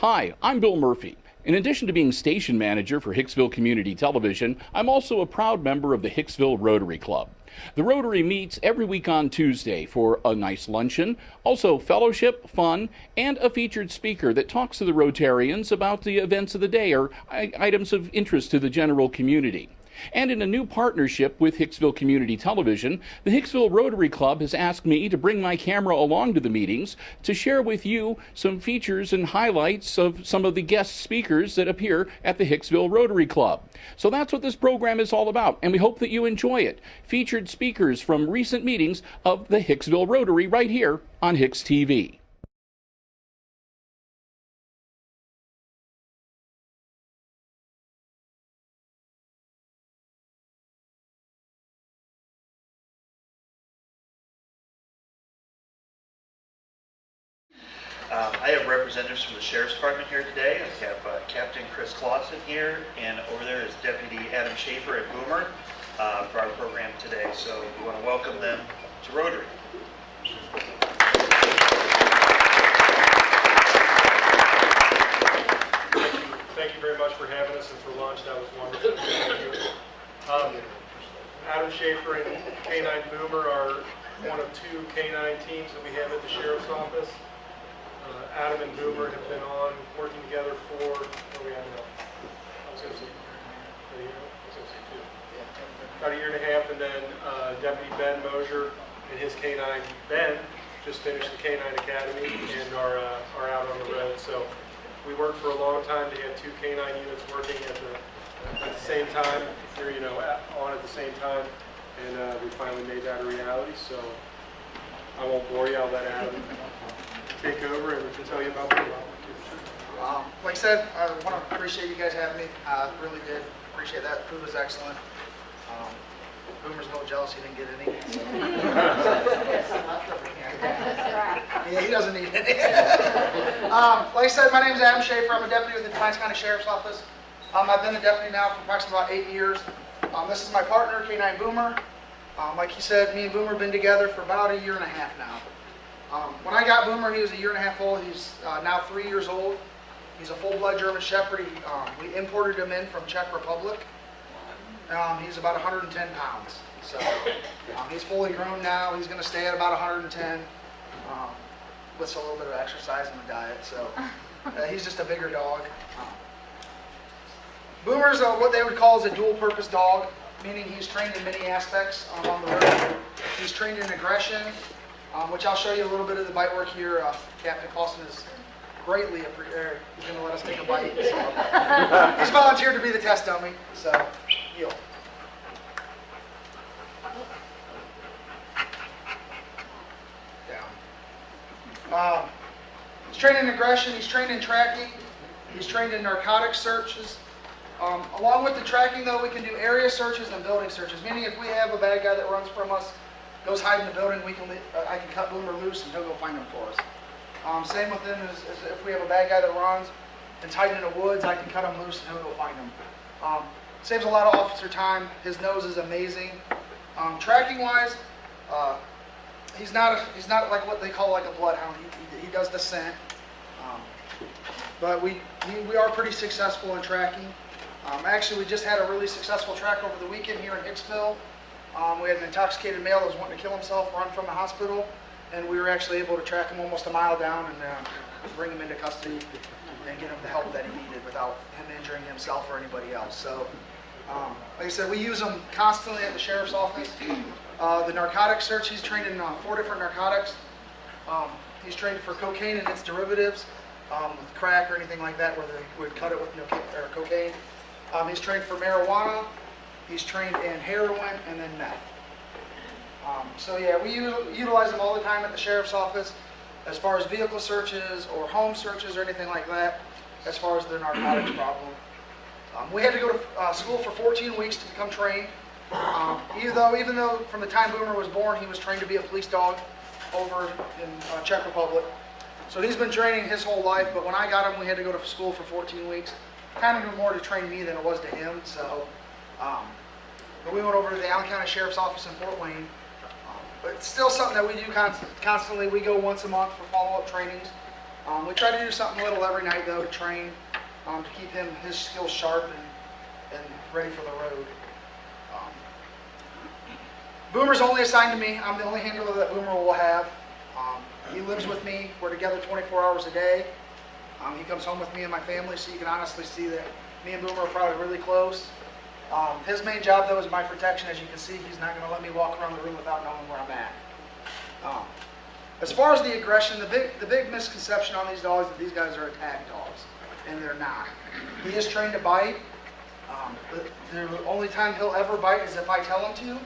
Hi, I'm Bill Murphy. In addition to being station manager for Hicksville Community Television, I'm also a proud member of the Hicksville Rotary Club. The Rotary meets every week on Tuesday for a nice luncheon, also fellowship, fun, and a featured speaker that talks to the Rotarians about the events of the day or items of interest to the general community. And in a new partnership with Hicksville Community Television, the Hicksville Rotary Club has asked me to bring my camera along to the meetings to share with you some features and highlights of some of the guest speakers that appear at the Hicksville Rotary Club. So that's what this program is all about, and we hope that you enjoy it. Featured speakers from recent meetings of the Hicksville Rotary right here on HIX-TV. I have representatives from the Sheriff's Department here today. I have Captain Chris Clausen here, and over there is Deputy Adam Schaefer at Boomer for our program today. So we want to welcome them to Rotary. Thank you very much for having us and for lunch. That was wonderful. Adam Schaefer and K9 Boomer are one of two K9 teams that we have at the Sheriff's Office. Adam and Boomer have been on working together for, what are we at now? I was going to say, about a year and a half, and then Deputy Ben Mosier and his K9 Ben just finished the K9 Academy and are out on the road. So we worked for a long time to have two K9 units working at the same time, or, on at the same time, and we finally made that a reality. So I won't bore you. I'll let Adam take over and we can tell you about it. Like I said, I want to appreciate you guys having me. I really did appreciate that. Food was excellent. Boomer's a little jealous he didn't get any. So. Yeah, he doesn't need any. Like I said, my name is Adam Schaefer. I'm a deputy with the Defiance County Sheriff's Office. I've been a deputy now for approximately about 8 years. This is my partner, K9 Boomer. Like he said, me and Boomer have been together for about a year and a half now. When I got Boomer, he was a year and a half old. He's now 3 years old. He's a full-blood German Shepherd. We imported him in from Czech Republic. He's about 110 pounds. So he's fully grown now. He's going to stay at about 110 with a little bit of exercise and a diet. So he's just a bigger dog. Boomer's what they would call is a dual-purpose dog, meaning he's trained in many aspects on the road. He's trained in aggression, which I'll show you a little bit of the bite work here. Captain Clausen is greatly he's going to let us take a bite. So. He's volunteered to be the test dummy, so heel. Down. He's trained in aggression, he's trained in tracking, he's trained in narcotics searches. Along with the tracking, though, we can do area searches and building searches, meaning if we have a bad guy that runs from us, goes hide in the building, I can cut Boomer loose and he'll go find him for us. Same with him as if we have a bad guy that runs and's hiding in the woods, I can cut him loose and he'll go find him. Saves a lot of officer time. His nose is amazing. Tracking wise, he's not like what they call like a bloodhound. He does the scent, but we are pretty successful in tracking. Actually, we just had a really successful track over the weekend here in Hicksville. We had an intoxicated male that was wanting to kill himself, run from the hospital, and we were actually able to track him almost a mile down and bring him into custody and get him the help that he needed without him injuring himself or anybody else. So, like I said, we use him constantly at the Sheriff's Office. The narcotics search, he's trained in 4 different narcotics. He's trained for cocaine and its derivatives, with crack or anything like that where they would cut it with cocaine. He's trained for marijuana. He's trained in heroin and then meth. So yeah, we utilize them all the time at the Sheriff's Office as far as vehicle searches or home searches or anything like that, as far as the narcotics problem. We had to go to school for 14 weeks to become trained. Even though from the time Boomer was born, he was trained to be a police dog over in Czech Republic. So he's been training his whole life, but when I got him, we had to go to school for 14 weeks. Kind of more to train me than it was to him. So, but we went over to the Allen County Sheriff's Office in Fort Wayne. But it's still something that we do constantly. We go once a month for follow-up trainings. We try to do something little every night though to train, to keep his skills sharp and ready for the road. Boomer's only assigned to me. I'm the only handler that Boomer will have. He lives with me. We're together 24 hours a day. He comes home with me and my family, so you can honestly see that me and Boomer are probably really close. His main job though is my protection. As you can see, he's not going to let me walk around the room without knowing where I'm at. As far as the aggression, the big misconception on these dogs is that these guys are attack dogs, and they're not. He is trained to bite. The only time he'll ever bite is if I tell him to.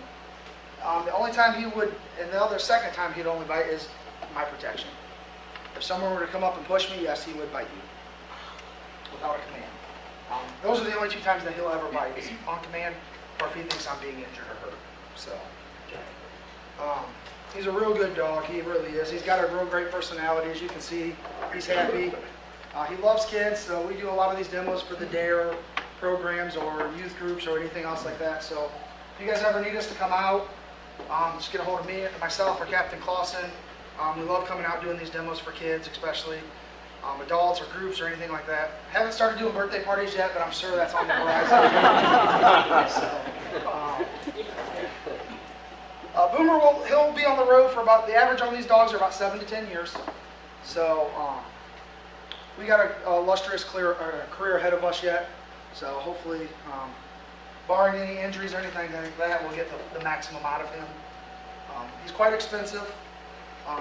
The only time he would, and the other second time he'd only bite is my protection. If someone were to come up and push me, yes, he would bite you without a command. Those are the only two times that he'll ever bite, is on command or if he thinks I'm being injured or hurt. So, he's a real good dog. He really is. He's got a real great personality. As you can see, he's happy. He loves kids, so we do a lot of these demos for the DARE programs or youth groups or anything else like that. So, if you guys ever need us to come out, just get a hold of me, myself, or Captain Clausen. We love coming out doing these demos for kids, especially adults or groups or anything like that. Haven't started doing birthday parties yet, but I'm sure that's on the horizon. Boomer he'll be on the road for about, the average on these dogs are about 7 to 10 years. So we got a illustrious career ahead of us yet. So hopefully, barring any injuries or anything like that, we'll get the maximum out of him. He's quite expensive.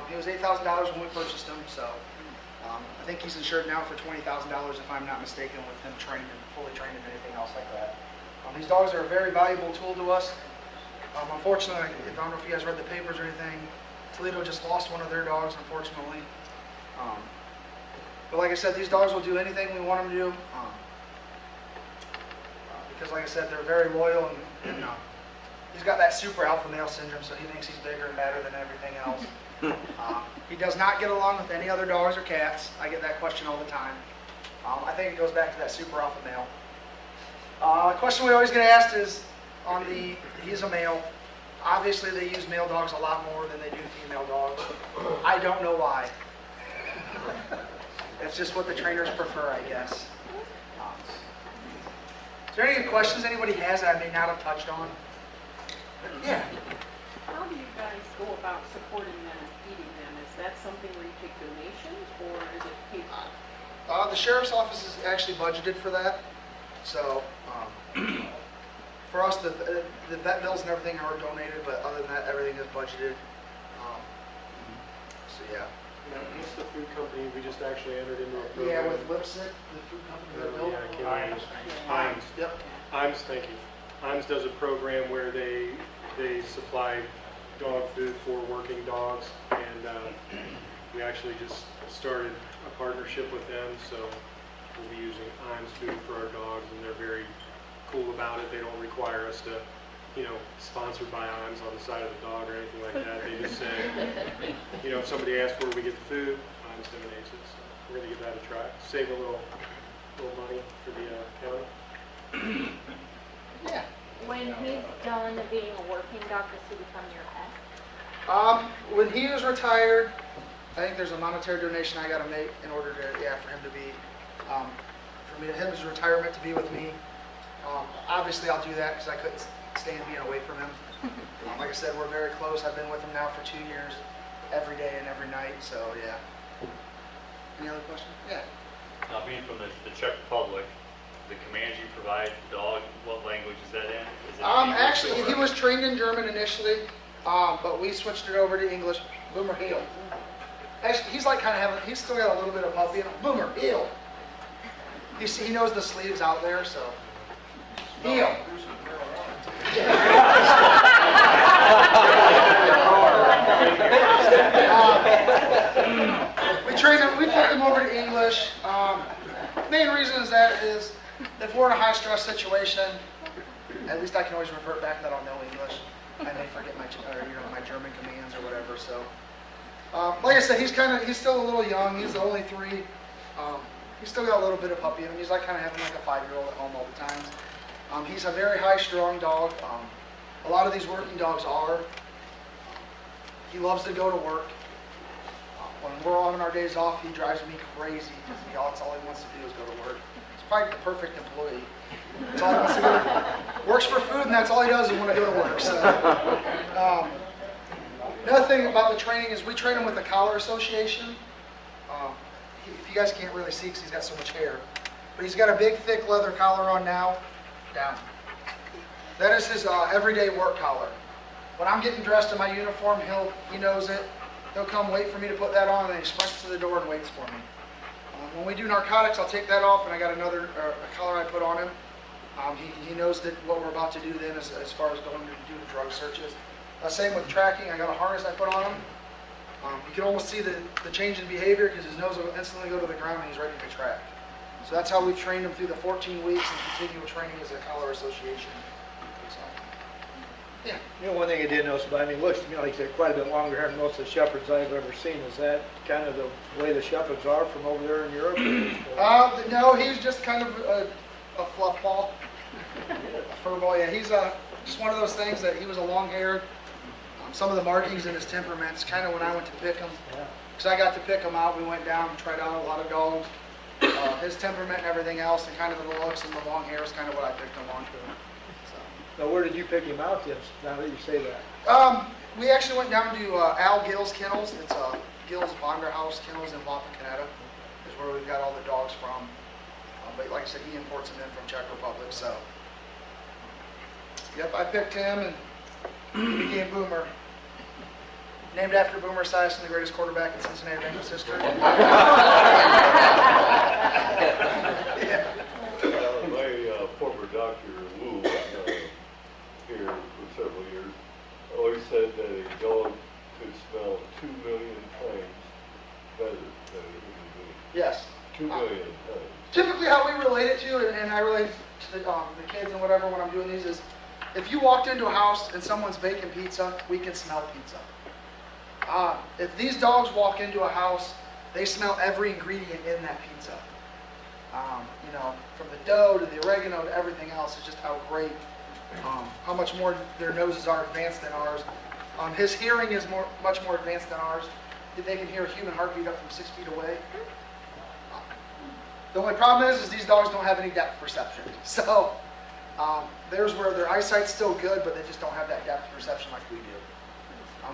He was $8,000 when we purchased him, so I think he's insured now for $20,000 if I'm not mistaken, with him trained and fully trained and anything else like that. These dogs are a very valuable tool to us. Unfortunately, I don't know if you guys read the papers or anything, Toledo just lost one of their dogs, unfortunately. But like I said, these dogs will do anything we want them to do. Because like I said, they're very loyal, and he's got that super alpha male syndrome, so he thinks he's bigger and better than everything else. He does not get along with any other dogs or cats. I get that question all the time. I think it goes back to that super alpha male. The question we always get asked is, he's a male. Obviously they use male dogs a lot more than they do female dogs. I don't know why. It's just what the trainers prefer, I guess. Is there any questions anybody has that I may not have touched on? Yeah. How do you guys go about supporting them and feeding them? Is that something where you take donations, or is it paid for? The sheriff's office is actually budgeted for that. So for us, the vet bills and everything are donated, but other than that, everything is budgeted. So yeah. What's the food company we just actually entered into a program? Yeah, with Lipstick, the food company that built. Yeah, I can't remember. Himes. Yep. Himes, thank you. Himes does a program where they supply dog food for working dogs, and we actually just started a partnership with them, so we'll be using Himes food for our dogs, and they're very cool about it. They don't require us to, sponsored by Himes on the side of the dog or anything like that. They just say, if somebody asks where we get the food, Himes donates it. So we're going to give that a try. Save a little money for the county. Yeah. When he's done being a working dog, does he become your pet? When he was retired, I think there's a monetary donation I got to make in order to, for him to be, his retirement to be with me. Obviously, I'll do that because I couldn't stand being away from him. Like I said, we're very close. I've been with him now for 2 years, every day and every night. So yeah. Any other questions? Yeah. Now, being from the Czech Republic, the commands you provide the dog, what language is that in? Is it Actually, he was trained in German initially, but we switched it over to English. Boomer, heel. Actually, he's like he's still got a little bit of puppy in him. Boomer, heel. You see, he knows the sleeves out there, so. Heel. We trained him, we flipped him over to English. Main reason is if we're in a high stress situation, at least I can always revert back that I'll know English. I may forget my German commands or whatever. So, like I said, he's still a little young. He's only 3. He's still got a little bit of puppy in him. He's like having like a 5-year-old at home all the time. He's a very high strung dog. A lot of these working dogs are. He loves to go to work. When we're on during our days off, he drives me crazy because that's all he wants to do is go to work. He's probably the perfect employee. That's all he wants to do. Works for food, and that's all he does is want to go to work. So, another thing about the training is we train him with the Collar Association. If you guys can't really see because he's got so much hair, but he's got a big, thick leather collar on now. Down. That is his everyday work collar. When I'm getting dressed in my uniform, he knows it. He'll come wait for me to put that on, and then he sprints to the door and waits for me. When we do narcotics, I'll take that off, and I got another a collar I put on him. He knows that what we're about to do then as far as going to do the drug searches. Same with tracking. I got a harness I put on him. You can almost see the change in behavior because his nose will instantly go to the ground and he's ready to track. So that's how we've trained him through the 14 weeks and continual training as a Collar Association. So, yeah. You know, one thing I did notice about him, he looks to me like he's got quite a bit longer hair than most of the shepherds I've ever seen. Is that kind of the way the shepherds are from over there in Europe? No, he's just kind of a fluff ball, a fur ball. Yeah, he's just one of those things that he was a long-haired. Some of the markings in his temperament's kind of when I went to pick him, because I got to pick him out. We went down and tried out a lot of dogs. His temperament and everything else, and kind of the looks and the long hair is kind of what I picked him on. So. Now, where did you pick him out then, now that you say that? We actually went down to Al Gill's Kennels. It's Gill's Vonderhaus Kennels in Wapakoneta. Is where we've got all the dogs from. But like I said, he imports them in from Czech Republic. So, yep, I picked him and he became Boomer. Named after Boomer Esiason, the greatest quarterback in Cincinnati Bengals history. Yeah. My former doctor, Wu, here for several years, always said that a dog could smell 2 million times better than a human being. Yes. 2 million times. Typically how we relate it to, and I relate to the kids and whatever when I'm doing these, is if you walked into a house and someone's baking pizza, we can smell pizza. If these dogs walk into a house, they smell every ingredient in that pizza. You know, from the dough to the oregano to everything else. It's just how great, how much more their noses are advanced than ours. His hearing is much more advanced than ours. They can hear a human heartbeat up from 6 feet away. The only problem is these dogs don't have any depth perception. So there's where their eyesight's still good, but they just don't have that depth perception like we do.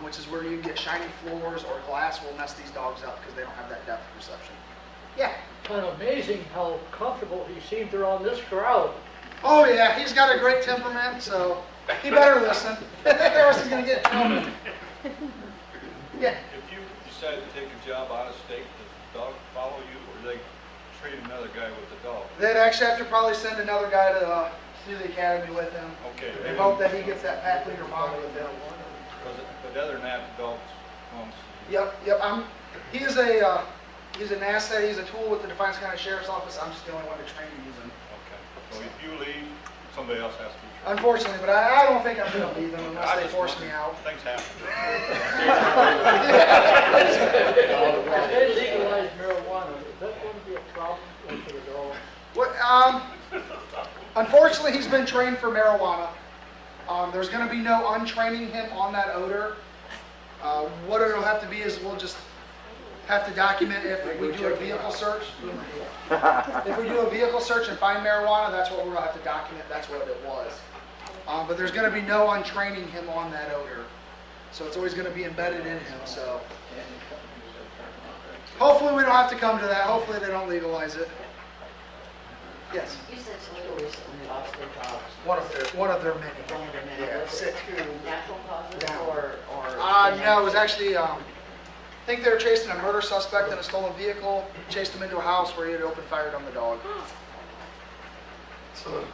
Which is where you can get shiny floors or glass will mess these dogs up because they don't have that depth perception. Yeah. Kind of amazing how comfortable he seemed around this crowd. Oh yeah, he's got a great temperament, so he better listen. Or else he's gonna get in trouble. Yeah. If you decide to take a job out of state, does the dog follow you, or do they treat another guy with the dog? They'd actually have to probably send another guy to the academy with him. Okay. They hope that he gets that pack leader bond with him. But other than that, the dogs won't. Yep. He's an asset. He's a tool with the Defiance County Sheriff's Office. I'm just the only one to train to use him. Okay. So if you leave, somebody else has to be trained. Unfortunately, but I don't think I'm going to leave them unless they force me out. Things happen. If they legalize marijuana, is that going to be a problem for the dog? What, unfortunately, he's been trained for marijuana. There's going to be no untraining him on that odor. What it'll have to be is we'll just have to document if we do a vehicle search. If we do a vehicle search and find marijuana, that's what we're going to have to document. That's what it was. But there's going to be no untraining him on that odor. So it's always going to be embedded in him. So hopefully we don't have to come to that. Hopefully they don't legalize it. Yes. You said somebody recently lost their jobs. One of their many. One of their many. Yeah, Was sick. it through natural causes Down. or? No, it was actually, I think they were chasing a murder suspect in a stolen vehicle, chased him into a house where he had opened fire on the dog. So,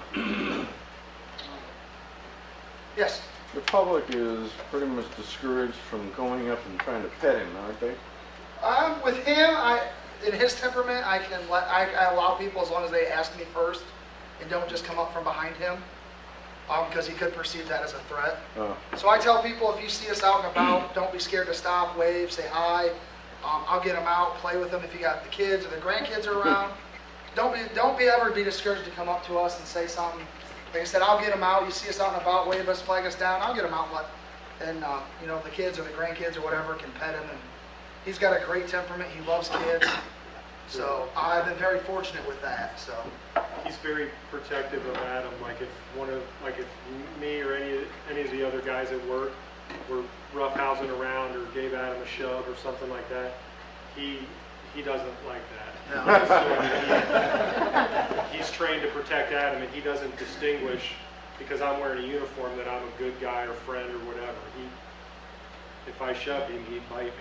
yes. The public is pretty much discouraged from going up and trying to pet him, aren't they? With him, in his temperament, I allow people as long as they ask me first and don't just come up from behind him, because he could perceive that as a threat. So I tell people, if you see us out and about, don't be scared to stop, wave, say hi. I'll get them out, play with them if you got the kids or the grandkids are around. Don't ever be discouraged to come up to us and say something. Like I said, I'll get them out. You see us out and about, wave us, flag us down. I'll get them out and the kids or the grandkids or whatever can pet him He's got a great temperament. He loves kids. So I've been very fortunate with that. So He's very protective of Adam. Like if me or any of the other guys at work were roughhousing around or gave Adam a shove or something like that, he doesn't like that. So he's trained to protect Adam, and he doesn't distinguish because I'm wearing a uniform that I'm a good guy or friend or whatever. If I shoved him, he'd bite me,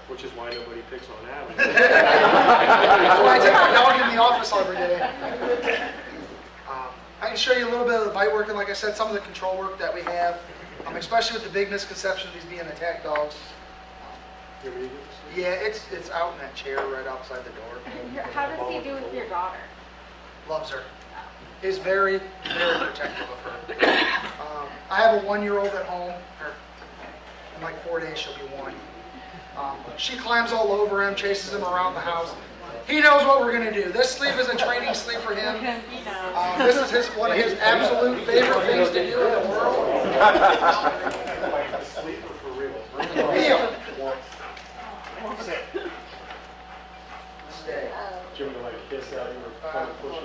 which is why nobody picks on Adam. that's why I take my dog in the office every day. I can show you a little bit of the bite work, and like I said, some of the control work that we have, especially with the big misconception of these being attack dogs. Yeah, it's out in that chair right outside the door. And how does he do with your daughter? Loves her. He's very, very protective of her. I have a 1-year-old at home. In like 4 days, she'll be 1. She climbs all over him, chases him around the house. He knows what we're going to do. This sleep is a training sleep for him. This is one of his absolute favorite things to do in the world. Sleeper for real. Heel. Stay. Jim to like kiss out or kind of push him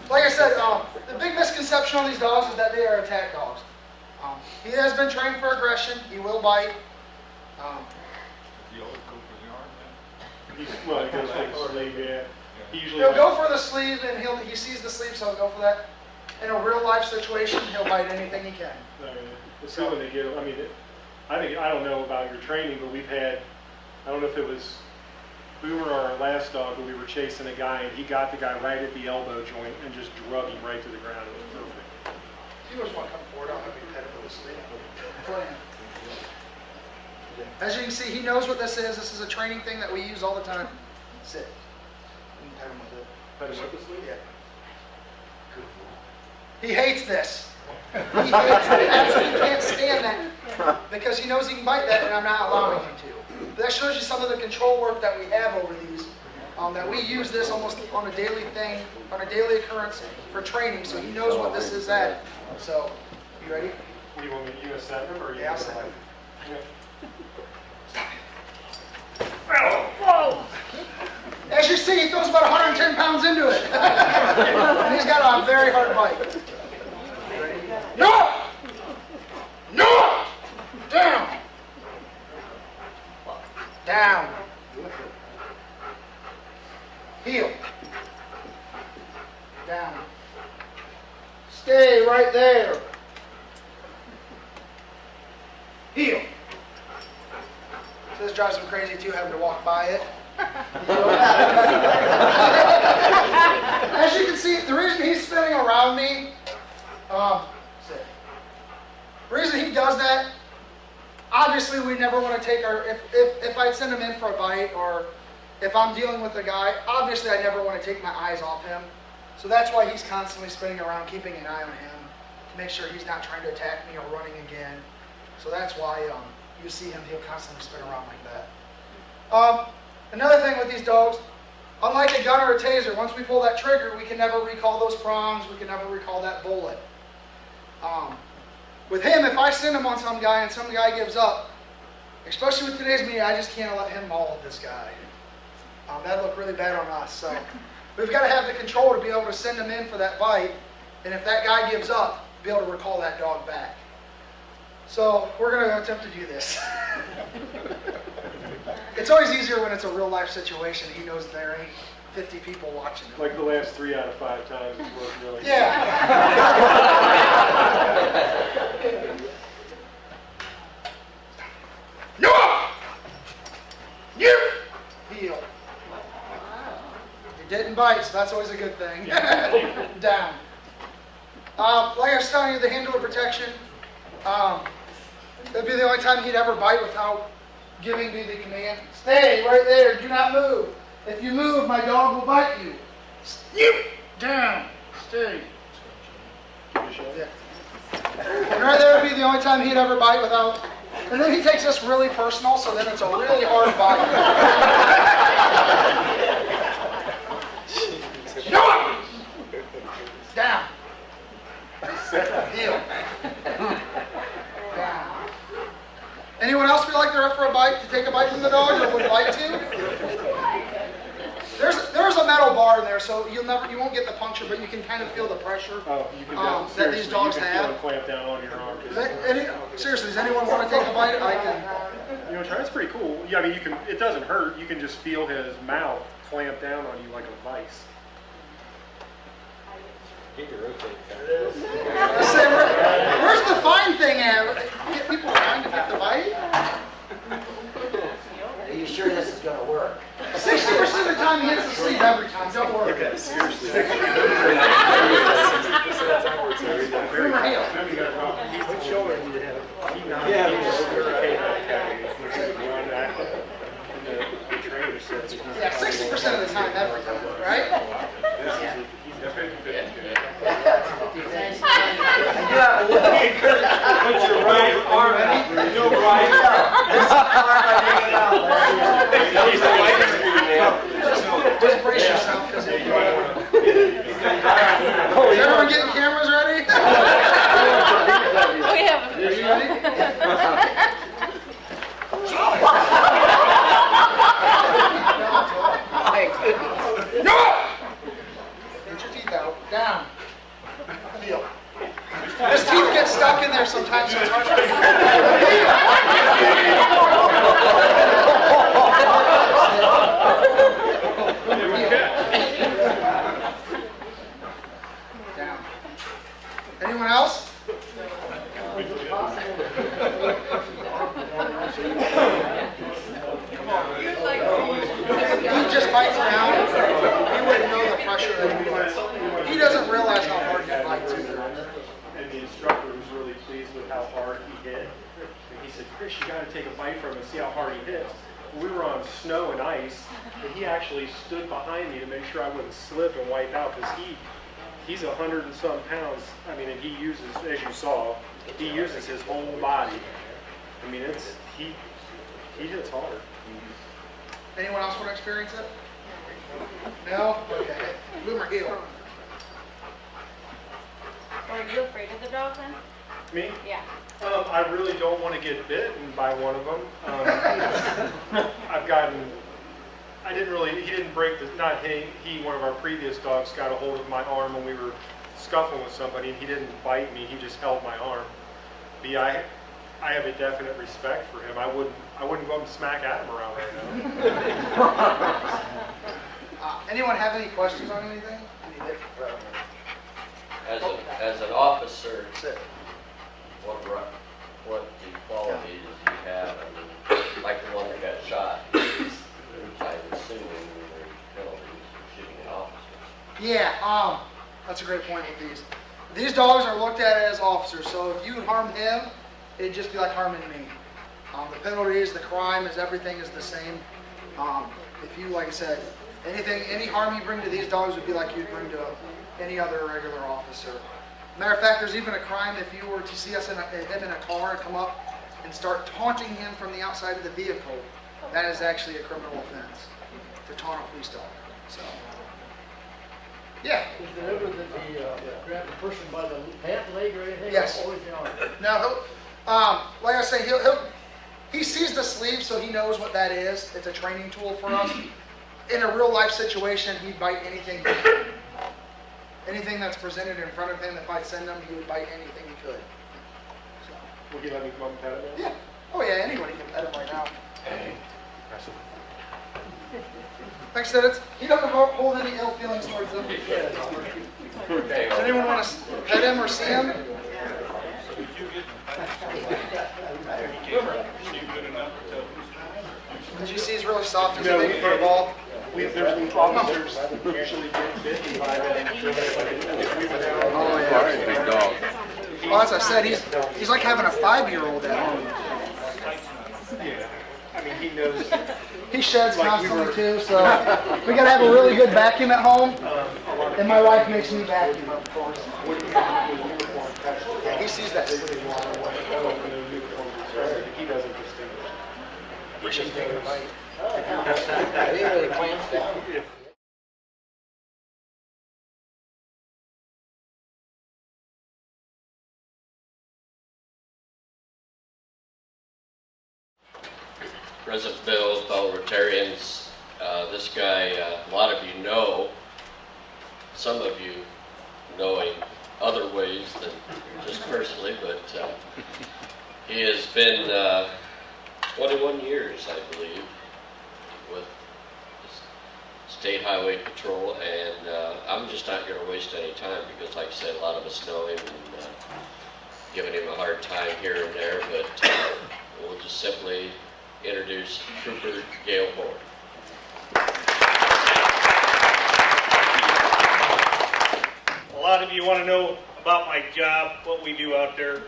Like I said, the big misconception on these dogs is that they are attack dogs. He has been trained for aggression. He will bite. You always go for the arm, man? He goes for the sleeve, yeah. He usually He'll go for the sleeve, and he sees the sleeve, so he'll go for that. In a real life situation, he'll bite anything he can. It's good when they get. I don't know about your training, but we've had. I don't know if it was Boomer or our last dog, but we were chasing a guy, and he got the guy right at the elbow joint and just drug him right to the ground. It was perfect. If you just want to come forward, I'll have you pet him with the sleeve. As you can see, he knows what this is. This is a training thing that we use all the time. Sit. And pet him with it. Pet him with the sleeve? Yeah. He hates this. He hates it. He absolutely can't stand that because he knows he can bite that, and I'm not allowing him to. But that shows you some of the control work that we have over these. That we use this almost on a daily thing, on a daily occurrence for training, so he knows what this is at. So, you ready? Do you want me to set him or you? Yeah, I'll set him. Whoa! As you see, he throws about 110 pounds into it. And he's got a very hard bite. No! No! Down! Down. Heel. Down. Stay right there. Heel. So this drives him crazy too, having to walk by it. As you can see, the reason he's spinning around me, the reason he does that, obviously we never want to take if I send him in for a bite or if I'm dealing with a guy, obviously I never want to take my eyes off him. So that's why he's constantly spinning around, keeping an eye on him to make sure he's not trying to attack me or running again. So that's why you see him, he'll constantly spin around like that. Another thing with these dogs, unlike a gun or a taser, once we pull that trigger, we can never recall those prongs, we can never recall that bullet. With him, if I send him on some guy and some guy gives up, especially with today's media, I just can't let him maul this guy. That'd look really bad on us. So we've got to have the control to be able to send him in for that bite, and if that guy gives up, be able to recall that dog back. So we're going to attempt to do this. It's always easier when it's a real life situation. He knows there ain't 50 people watching him. Like the last 3 out of 5 times, it's worked really Yeah. No! You! Heel. It didn't bite, so that's always a good thing. Down. Like I was telling you, the handler protection, that'd be the only time he'd ever bite without giving me the command. Stay right there, do not move. If you move, my dog will bite you. You! Down. Stay. Yeah. And right there would be the only time he'd ever bite without. And then he takes this really personal, so then it's a really hard bite. No! Down. Heel. Down. Anyone else feel like there for a bite, to take a bite from the dog, or would like to? There's a metal bar in there, so you won't get the puncture, but you can kind of feel the pressure You can that these dogs you can have. feel it clamp down on your arm. Seriously, does anyone want to take a bite? I can. You know, try. It's pretty cool. Yeah, I mean, you can. It doesn't hurt. You can just feel his mouth clamp down on you like a vice. Get your rotate. Let's say, where's the fine thing at? Get people trying to get the bite? Are you sure this is gonna work? 60% of the time he hits the sleeve every time. Don't worry. Seriously. Rumor heel. What shoulder do you have? Yeah. The trainer said that Yeah, 60% of the time every time, right? Put your right arm out. You're right. Just brace yourself, because is everyone getting cameras ready? We have. Are you ready? No! Get your teeth out. Down. Heel. His teeth get stuck in there sometimes, so it's hard Down. Anyone else? He just bites down. He wouldn't know the pressure that he puts. He doesn't realize how hard he bites either. And the instructor was really pleased with how hard he hit. And he said, Chris, you got to take a bite from him and see how hard he hits. We were on snow and ice, and he actually stood behind me to make sure I wouldn't slip and wipe out, because he's 100 and some pounds. I mean, and he uses, as you saw, he uses his whole body. I mean, he hits hard. Anyone else want to experience it? No? Okay. Boom or heel? Are you afraid of the dog then? Me? Yeah. I really don't want to get bitten by one of them. He didn't break one of our previous dogs got a hold of my arm when we were scuffling with somebody, and he didn't bite me, he just held my arm. But yeah, I have a definite respect for him. I wouldn't go up and smack Adam around right now. Anyone have any questions on anything? As an officer, what the qualities do you have? I mean, like the one that got shot, I'm assuming there's penalties for shooting an officer. Yeah, that's a great point with these. These dogs are looked at as officers, so if you harm him, it'd just be like harming me. The penalties, the crime everything is the same. If you, like I said, any harm you bring to these dogs would be like you'd bring to any other regular officer. Matter of fact, there's even a crime if you were to see him in a car and come up and start taunting him from the outside of the vehicle. That is actually a criminal offense to taunt a police dog. So, yeah. Is there ever that he grab the person by the pant leg or anything? Yes. Always the arm. No, like I say, he sees the sleeve, so he knows what that is. It's a training tool for us. In a real life situation, he'd bite anything. Anything that's presented in front of him, if I send him, he would bite anything he could. So. Would you let me come up and pet him? Yeah. Oh yeah, anybody can pet him right now. Like I said, he doesn't hold any ill feelings towards them. Does anyone want to pet him or see him? Did you see he's really soft as a big fur ball? There's officers usually get bitten by them. Oh, yeah, big dog. Well, as I said, he's like having a 5-year-old at home. Yeah, I mean, he knows. He sheds constantly too, so we gotta have a really good vacuum at home. And my wife makes me vacuum, of course. Yeah, he sees that. He doesn't distinguish. He really clamps down. President Bill, fellow Rotarians, this guy, a lot of you know, some of you know him other ways than just personally, but he has been 21 years, I believe, with State Highway Patrol, and I'm just not going to waste any time because, like I said, a lot of us know him and giving him a hard time here and there, but we'll just simply introduce Trooper Gail Ford. A lot of you want to know about my job, what we do out there.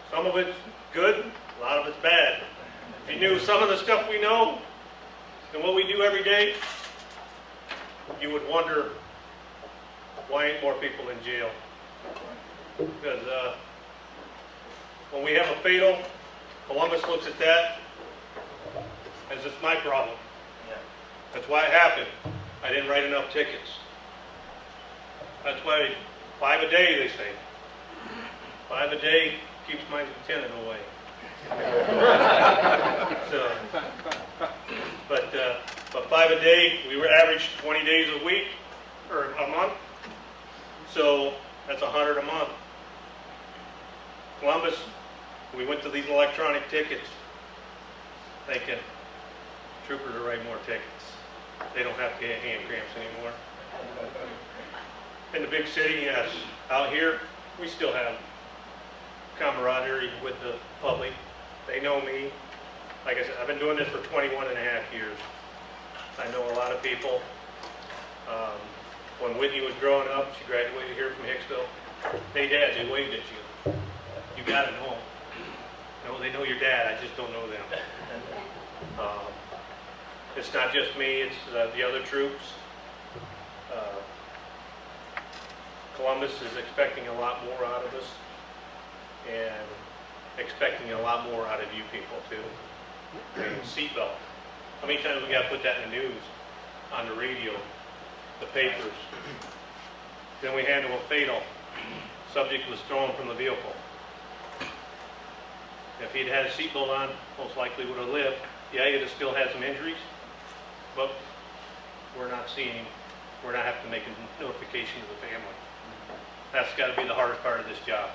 Some of it's good, a lot of it's bad. If you knew some of the stuff we know and what we do every day, you would wonder why ain't more people in jail. Because when we have a fatal, Columbus looks at that as it's my problem. That's why it happened. I didn't write enough tickets. That's why 5 a day, they say. 5 a day keeps my lieutenant away. So, but 5 a day, we were averaged 20 days a week, or a month. So that's 100 a month. Columbus, we went to these electronic tickets, thinking troopers will write more tickets. They don't have to get hand cramps anymore. In the big city, yes. Out here, we still have camaraderie with the public. They know me. Like I said, I've been doing this for 21 and a half years. I know a lot of people. When Whitney was growing up, she graduated here from Hicksville. Hey, Dad, they waved at you. You got to know them. No, they know your dad. I just don't know them. It's not just me. It's the other troops. Columbus is expecting a lot more out of us and expecting a lot more out of you people too. I mean, seatbelt. How many times we got to put that in the news, on the radio, the papers? Then we handle a fatal. Subject was thrown from the vehicle. If he'd had a seatbelt on, most likely would have lived. Yeah, he'd have still had some injuries, but we're not seeing him. We're not having to make a notification to the family. That's got to be the hardest part of this job.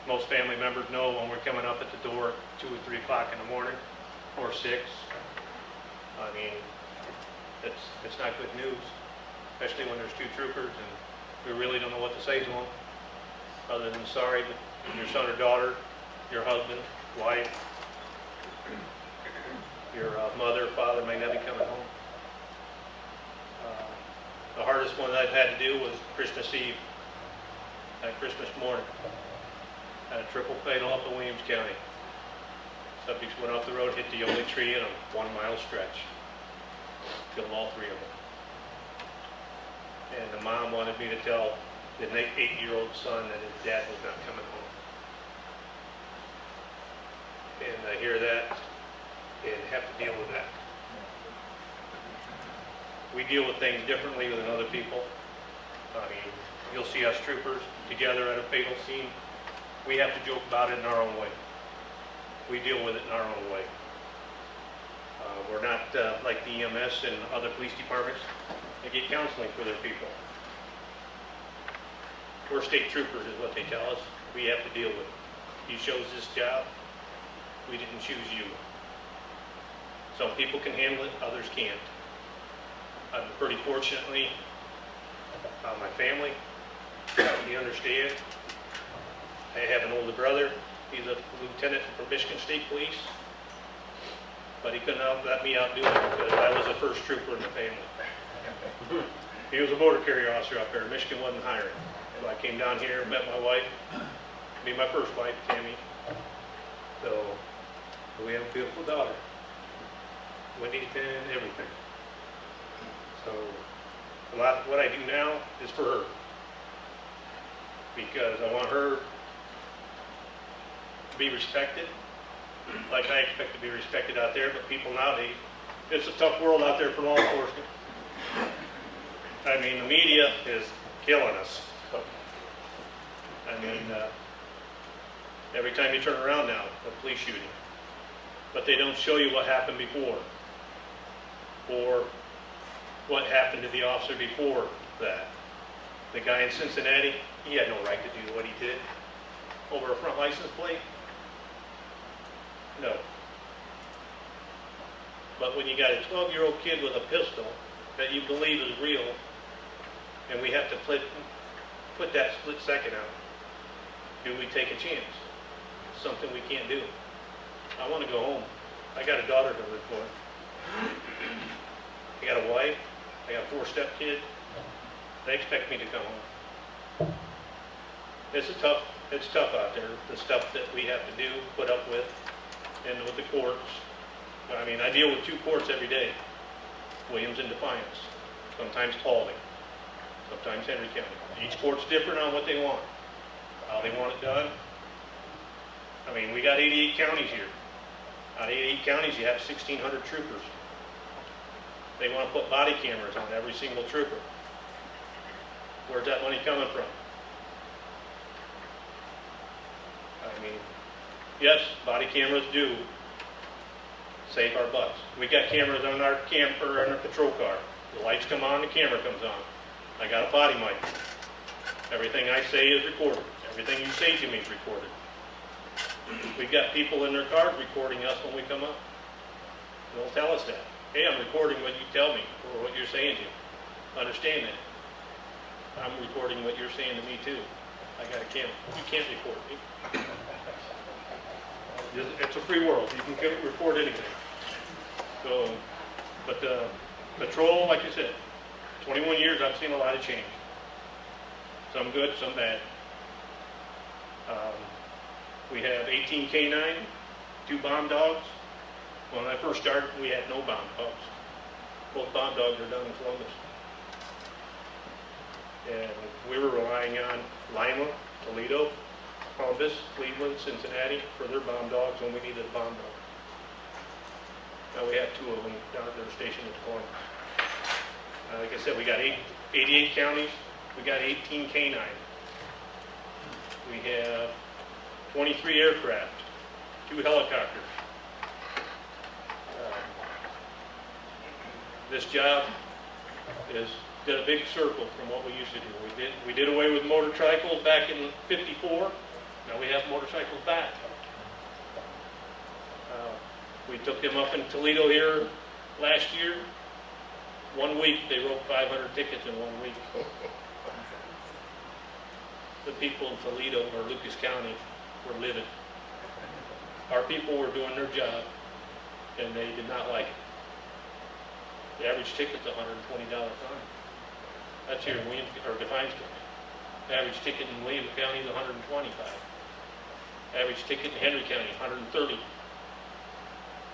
Most family members know when we're coming up at the door at 2 or 3 o'clock in the morning, or 6. I mean, it's not good news, especially when there's 2 troopers and we really don't know what to say to them, other than sorry, but your son or daughter, your husband, wife, your mother, father may not be coming home. The hardest one that I've had to do was Christmas Eve, Christmas morning. Had a triple fatal up in Williams County. Subjects went off the road, hit the only tree in a 1-mile stretch. Killed all 3 of them. And the mom wanted me to tell the 8-year-old son that his dad was not coming home. And I hear that and have to deal with that. We deal with things differently than other people. I mean, you'll see us troopers together at a fatal scene. We have to joke about it in our own way. We deal with it in our own way. We're not like the EMS and other police departments. They get counseling for their people. We're state troopers is what they tell us. We have to deal with it. You chose this job. We didn't choose you. Some people can handle it, others can't. I'm pretty fortunately, my family, we understand. I have an older brother. He's a lieutenant from Michigan State Police. But he couldn't let me outdo him because I was the first trooper in the family. He was a motor carrier officer up there. Michigan wasn't hiring. So I came down here, met my wife, be my first wife, Tammy. So we have a beautiful daughter. Whitney and everything. So a lot of what I do now is for her. Because I want her to be respected, like I expect to be respected out there, but people nowadays, it's a tough world out there for law enforcement. I mean, the media is killing us. I mean, every time you turn around now, a police shooting. but they don't show you what happened before, or what happened to the officer before that. The guy in Cincinnati, he had no right to do what he did over a front license plate. No. But when you got a 12-year-old kid with a pistol that you believe is real, and we have to put that split second out, do we take a chance? Something we can't do. I want to go home. I got a daughter to live for. I got a wife. I got a 4-step kid. They expect me to come home. It's tough out there, the stuff that we have to do, put up with, and with the courts. I mean, I deal with 2 courts every day, Williams and Defiance, sometimes Paulding, sometimes Henry County. Each court's different on what they want, how they want it done. I mean, we got 88 counties here. Out of 88 counties, you have 1,600 troopers. They want to put body cameras on every single trooper. Where's that money coming from? I mean, yes, body cameras do save our butts. We got cameras on our camper and our patrol car. The lights come on, the camera comes on. I got a body mic. Everything I say is recorded. Everything you say to me is recorded. We've got people in their cars recording us when we come up. They'll tell us that. Hey, I'm recording what you tell me or what you're saying to me. Understand that. I'm recording what you're saying to me too. I got a camera. You can't record me. It's a free world. You can record anything. So, but patrol, like you said, 21 years, I've seen a lot of change. Some good, some bad. We have 18 K9, 2 bomb dogs. When I first started, we had no bomb dogs. Both bomb dogs are done in Columbus. And we were relying on Lima, Toledo, Columbus, Cleveland, Cincinnati for their bomb dogs when we needed a bomb dog. Now we have 2 of them down at their station at Columbus. Like I said, we got 88 counties. We got 18 K9. We have 23 aircraft, 2 helicopters. This job did a big circle from what we used to do. We did away with motorcycles back in '54. Now we have motorcycles back. We took them up in Toledo here last year. 1 week, they wrote 500 tickets in 1 week. The people in Toledo or Lucas County were livid. Our people were doing their job, and they did not like it. The average ticket's $120 fine. That's here in Williams or Defiance County. The average ticket in Williams County is $125. Average ticket in Henry County, $130.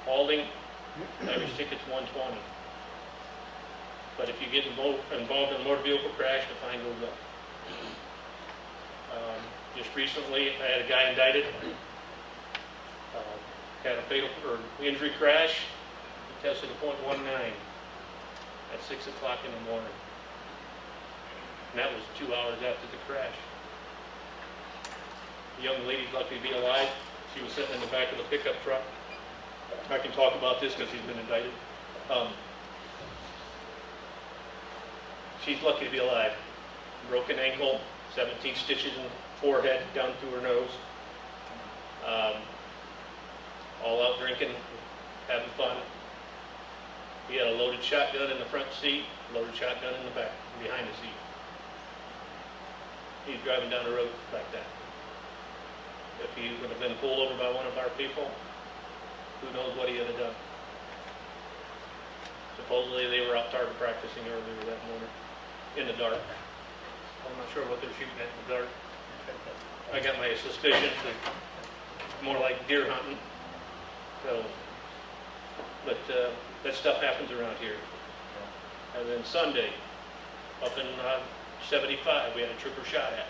Paulding, average ticket's $120. But if you get involved in a motor vehicle crash, the fine goes up. Just recently, I had a guy indicted. Had a fatal or injury crash. He tested a .19 at 6 o'clock in the morning. And that was 2 hours after the crash. The young lady's lucky to be alive. She was sitting in the back of the pickup truck. I can talk about this because she's been indicted. She's lucky to be alive. Broken ankle, 17 stitches in the forehead, down through her nose. All out drinking, having fun. He had a loaded shotgun in the front seat, loaded shotgun in the back, behind the seat. He's driving down the road like that. If he would have been pulled over by one of our people, who knows what he would have done. Supposedly they were out target practicing earlier that morning, in the dark. I'm not sure what they're shooting at in the dark. I got my suspicions that more like deer hunting. So, but that stuff happens around here. And then Sunday, up in 75, we had a trooper shot at.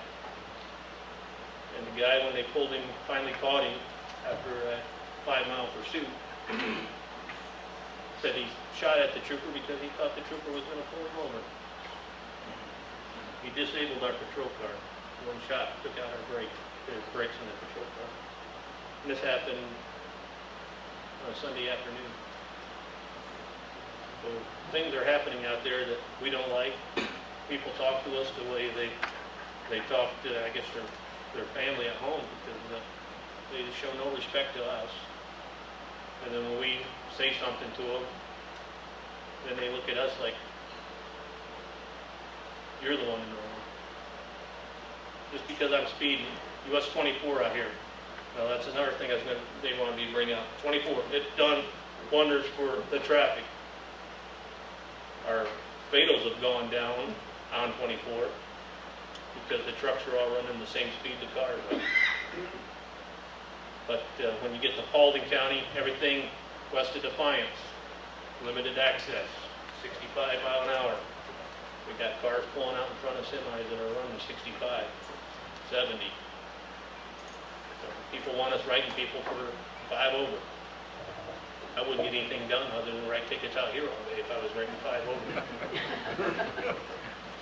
And the guy, when they pulled him, finally caught him after a 5-mile pursuit, said he shot at the trooper because he thought the trooper was going to pull him over. He disabled our patrol car. One shot took out our brakes in the patrol car. And this happened Sunday afternoon. So things are happening out there that we don't like. People talk to us the way they talk to, I guess, their family at home, because they just show no respect to us. And then when we say something to them, then they look at us like, you're the one in the wrong. Just because I'm speeding, US 24 out here. Now that's another thing they want me to bring up. 24, it's done wonders for the traffic. Our fatals have gone down on 24 because the trucks are all running the same speed the cars are. But when you get to Paulding County, everything west of Defiance, limited access, 65 mile an hour. We got cars pulling out in front of semis that are running 65, 70. So people want us writing people for 5 over. I wouldn't get anything done other than write tickets out here all day if I was writing 5 over.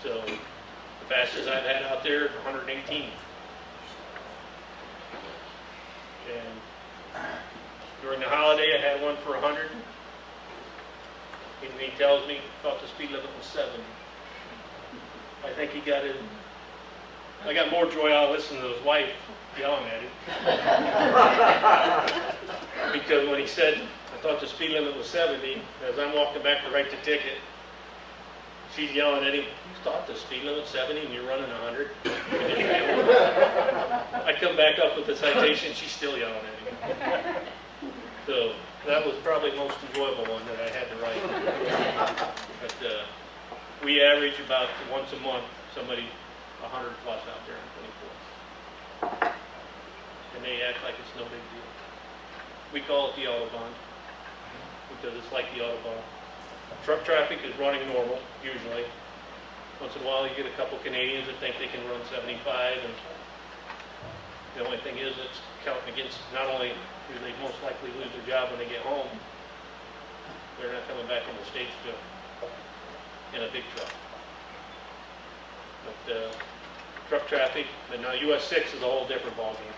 So the fastest I've had out there, 118. And during the holiday, I had one for 100. And he tells me, thought the speed limit was 70. I think he got it. I got more joy out of listening to his wife yelling at him. Because when he said, I thought the speed limit was 70, as I'm walking back to write the ticket, she's yelling at him, you thought the speed limit was 70 and you're running 100? I come back up with the citation, she's still yelling at him. So that was probably the most enjoyable one that I had to write. But we average about once a month, somebody 100 plus out there in 24. And they act like it's no big deal. We call it the Autobahn because it's like the Autobahn. Truck traffic is running normal, usually. Once in a while you get a couple Canadians that think they can run 75, and the only thing is it's counting against, not only do they most likely lose their job when they get home, they're not coming back in the States in a big truck. But truck traffic, but now US 6 is a whole different ballgame.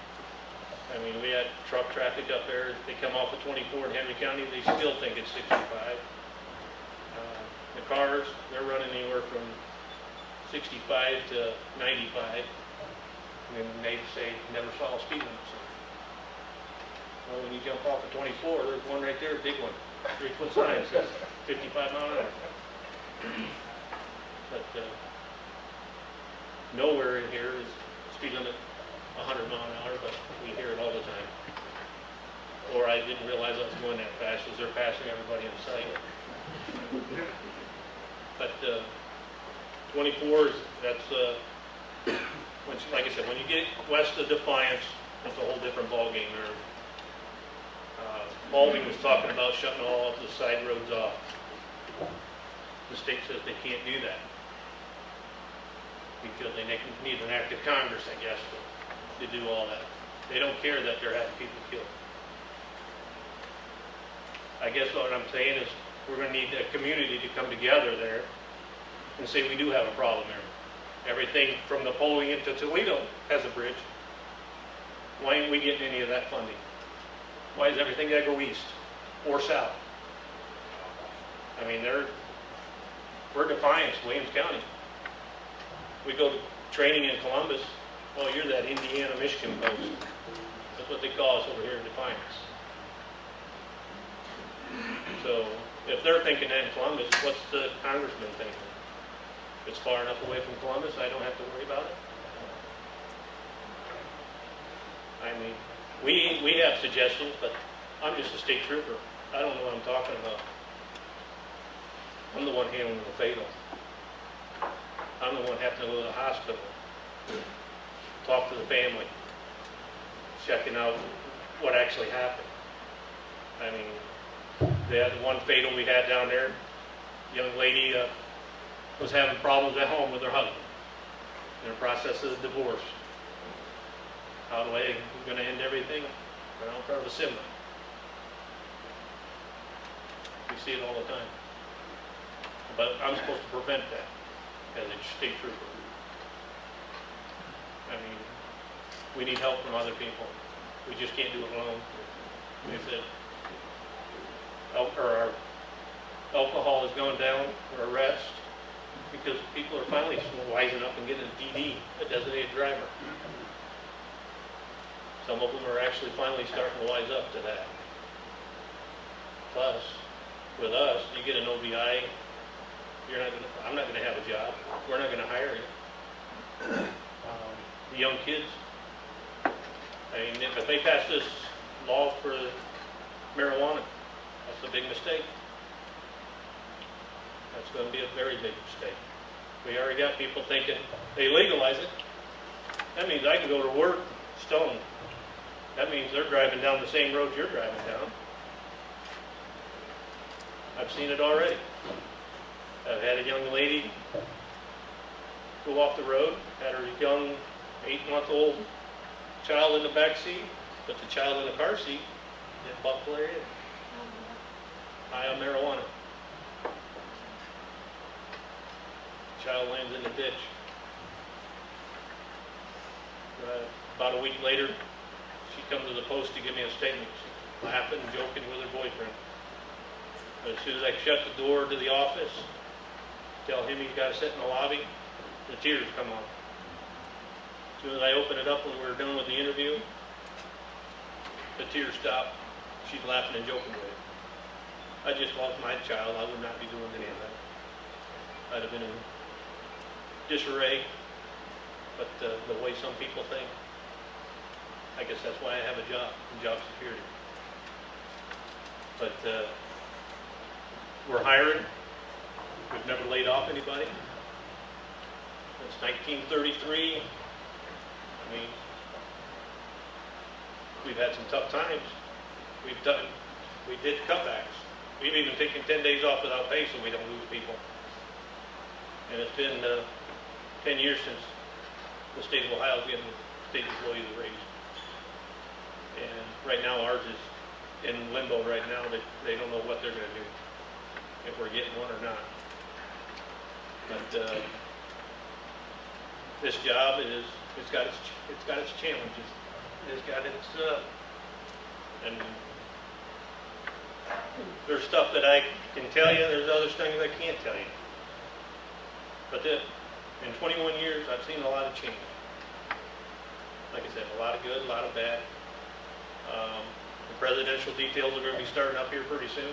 I mean, we had truck traffic up there, they come off of 24 in Henry County, they still think it's 65. The cars, they're running anywhere from 65 to 95. And they say, never saw a speed limit sign. Well, when you jump off of 24, there's one right there, a big one, 3-foot sign, says 55 mile an hour. But nowhere in here is speed limit 100 mile an hour, but we hear it all the time. Or I didn't realize I was going that fast as they're passing everybody in sight. But 24 is, that's, like I said, when you get west of Defiance, it's a whole different ballgame there. Paulding was talking about shutting all of the side roads off. The state says they can't do that because they need an act of Congress, I guess, to do all that. They don't care that they're having people killed. I guess what I'm saying is we're going to need a community to come together there and say we do have a problem there. Everything from Napoleon to Toledo has a bridge. Why ain't we getting any of that funding? Why is everything got to go east or south? I mean, we're Defiance, Williams County. We go to training in Columbus. Oh, you're that Indiana-Michigan post. That's what they call us over here in Defiance. So if they're thinking that in Columbus, what's the congressman thinking? If it's far enough away from Columbus, I don't have to worry about it. I mean, we have suggestions, but I'm just a state trooper. I don't know what I'm talking about. I'm the one handling the fatal. I'm the one having to go to the hospital, talk to the family, checking out what actually happened. I mean, the one fatal we had down there, young lady was having problems at home with her husband in the process of the divorce. How do I going to end everything? Right in front of a semi. We see it all the time. But I'm supposed to prevent that as a state trooper. I mean, we need help from other people. We just can't do it alone. We said, our alcohol has gone down, or arrest, because people are finally wising up and getting a DD, a designated driver. Some of them are actually finally starting to wise up to that. Plus, with us, you get an OBI, I'm not gonna have a job, we're not gonna hire you. The young kids, I mean, if they pass this law for marijuana, that's a big mistake. That's gonna be a very big mistake. We already got people thinking, they legalize it, that means I can go to work stoned. That means they're driving down the same road you're driving down. I've seen it already. I've had a young lady go off the road, had her young 8-month-old child in the back seat, put the child in the car seat, and buckle her in. High on marijuana. Child lands in the ditch. About a week later, she comes to the post to give me a statement. She's laughing and joking with her boyfriend. But as soon as I shut the door to the office, tell him he's got to sit in the lobby, the tears come on. As soon as I open it up when we're done with the interview, the tears stop. She's laughing and joking with it. I just lost my child. I would not be doing any of that. I'd have been in disarray, but the way some people think, I guess that's why I have a job, job security. But we're hiring. We've never laid off anybody. Since 1933, I mean, we've had some tough times. We did cutbacks. We've even taken 10 days off without pay so we don't lose people. And it's been 10 years since the state of Ohio is getting state employees a raise. And right now ours is in limbo right now. They don't know what they're going to do, if we're getting one or not. But this job it's got its challenges. It's got its and there's stuff that I can tell you. There's other things I can't tell you. But in 21 years, I've seen a lot of change. Like I said, a lot of good, a lot of bad. The presidential details are going to be starting up here pretty soon.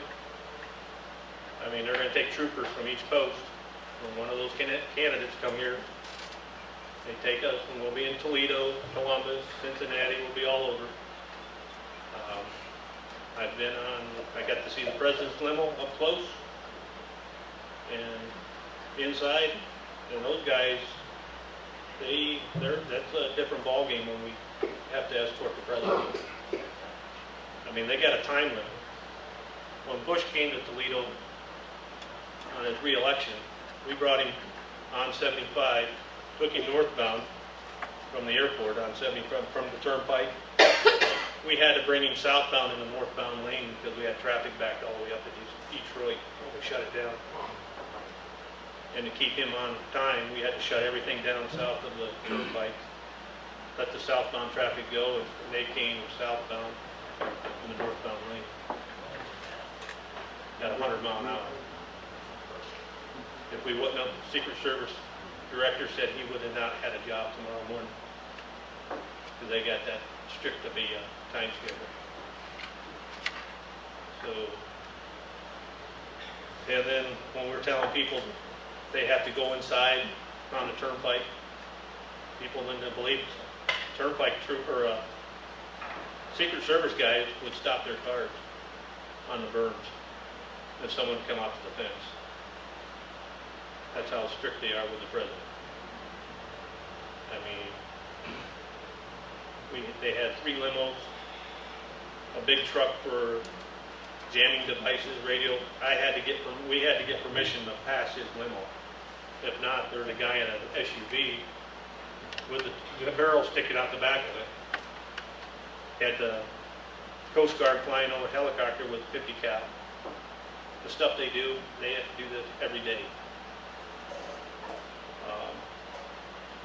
I mean, they're going to take troopers from each post. When one of those candidates come here, they take us, and we'll be in Toledo, Columbus, Cincinnati, we'll be all over. I got to see the president's limo up close and inside, and those guys, that's a different ballgame when we have to escort the president. I mean, they got a time limit. When Bush came to Toledo on his re-election, we brought him on 75, took him northbound from the airport on 70 from the turnpike. We had to bring him southbound in the northbound lane because we had traffic backed all the way up to Detroit. We shut it down. And to keep him on time, we had to shut everything down south of the turnpike, let the southbound traffic go, and they came southbound in the northbound lane at 100 mile an hour. If we wouldn't have, the Secret Service director said he would have not had a job tomorrow morning because they got that strict of a time schedule. So, and then when we're telling people they have to go inside on the turnpike, people didn't believe it. Turnpike trooper, Secret Service guys would stop their cars on the berms if someone come off the fence. That's how strict they are with the president. I mean, they had 3 limos, a big truck for jamming devices, radio. We had to get permission to pass his limo. If not, there's a guy in an SUV with the barrel sticking out the back of it. Had the Coast Guard flying over a helicopter with 50 cal. The stuff they do, they have to do this every day.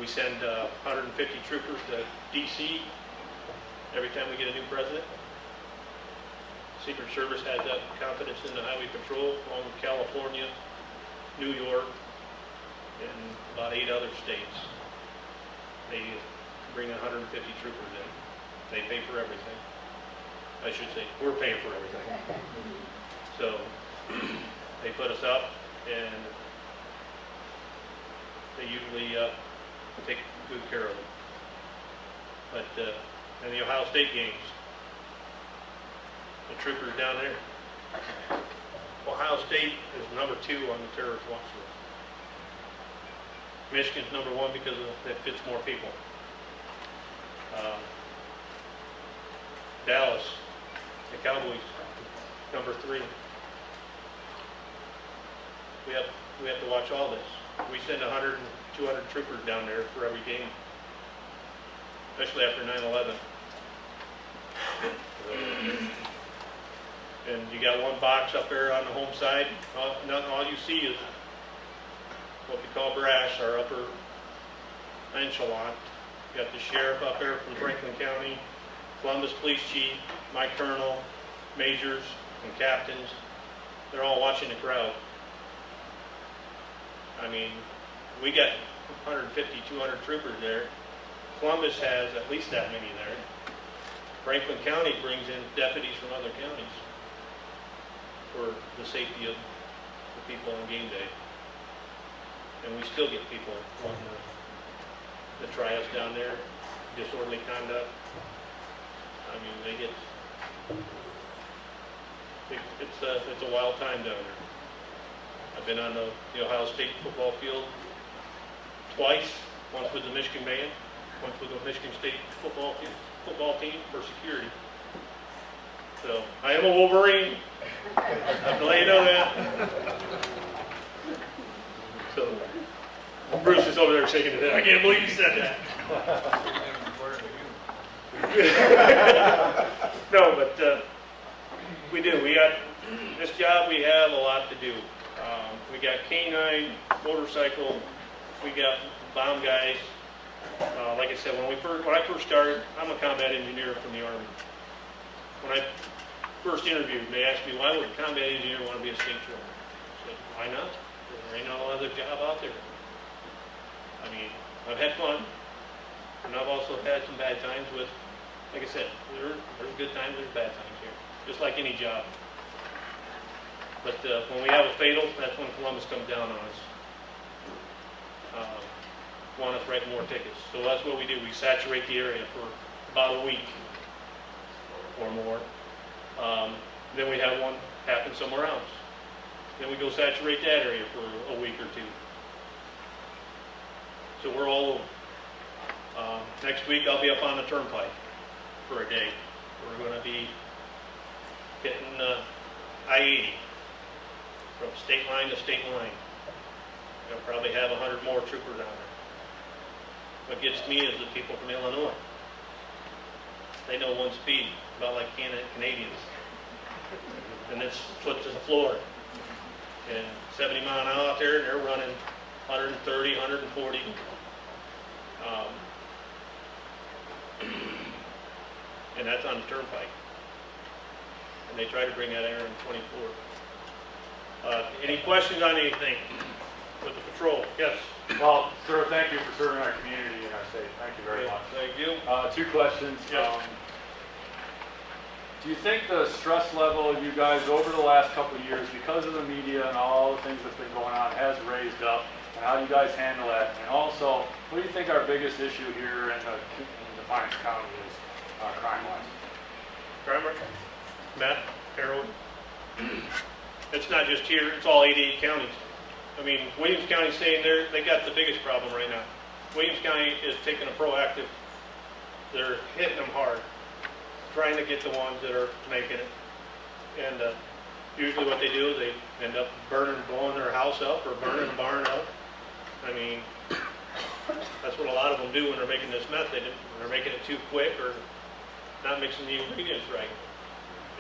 We send 150 troopers to D.C. every time we get a new president. Secret Service has that confidence in the Highway Patrol, along with California, New York, and about 8 other states. They bring 150 troopers in. They pay for everything. I should say, we're paying for everything. So they put us up, and they usually take good care of it. But in the Ohio State games, the troopers down there, Ohio State is number 2 on the terrorist watch list. Michigan's number 1 because it fits more people. Dallas, the Cowboys, number 3. We have to watch all this. We send 100 and 200 troopers down there for every game, especially after 9/11. And you got one box up there on the home side. All you see is what we call brass, our upper echelon. You got the sheriff up there from Franklin County, Columbus Police Chief, my colonel, majors, and captains. They're all watching the crowd. I mean, we got 150, 200 troopers there. Columbus has at least that many there. Franklin County brings in deputies from other counties for the safety of the people on game day. And we still get people wanting to try us down there, disorderly conduct. I mean, it's a wild time down there. I've been on the Ohio State football field twice, once with the Michigan band, once with the Michigan State football team for security. So, I am a Wolverine. I'll let you know that. So, Bruce is over there shaking his head. I can't believe you said that. No, but we do. We got this job. We have a lot to do. We got canine, motorcycle. We got bomb guys. Like I said, when I first started, I'm a combat engineer from the Army. When I first interviewed, they asked me, why would a combat engineer want to be a state trooper? I said, why not? There ain't no other job out there. I mean, I've had fun, and I've also had some bad times with, like I said, there's good times, there's bad times here, just like any job. But when we have a fatal, that's when Columbus comes down on us. Want us writing more tickets. So that's what we do. We saturate the area for about a week or more. Then we have one happen somewhere else. Then we go saturate that area for a week or 2. So we're all over. Next week I'll be up on the turnpike for a day. We're going to be hitting I-80 from state line to state line. I'll probably have 100 more troopers down there. What gets me is the people from Illinois. They know one speed, about like Canadians. And it's foot to the floor. And 70 mile an hour out there, and they're running 130, 140. And that's on the turnpike. And they try to bring that air in 24. Any questions on anything with the patrol? Yes. Well, sir, thank you for serving our community in our state. Thank you very much. Thank you. 2 questions. Yeah. Do you think the stress level of you guys over the last couple of years, because of the media and all the things that's been going on, has raised up? And how do you guys handle that? And also, what do you think our biggest issue here in Defiance County is crime-wise? Kramer, Matt, Harold. It's not just here, it's all 88 counties. I mean, Williams County's saying they got the biggest problem right now. Williams County is taking a proactive, they're hitting them hard, trying to get the ones that are making it. And usually what they do is they end up blowing their house up or burning a barn up. I mean, that's what a lot of them do when they're making this meth. They're making it too quick or not mixing the ingredients right.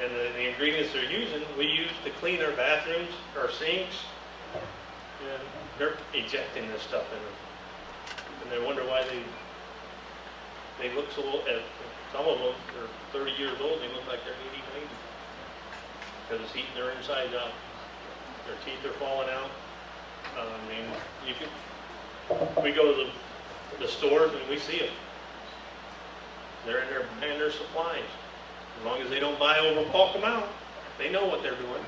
And the ingredients they're using, we use to clean our bathrooms, our sinks, and they're ejecting this stuff in them. And they wonder why they look so old. Some of them are 30 years old, they look like they're 80, because it's eating their insides out. Their teeth are falling out. I mean, we go to the stores and we see them. They're in there buying their supplies. As long as they don't buy over bulk amount, they know what they're doing.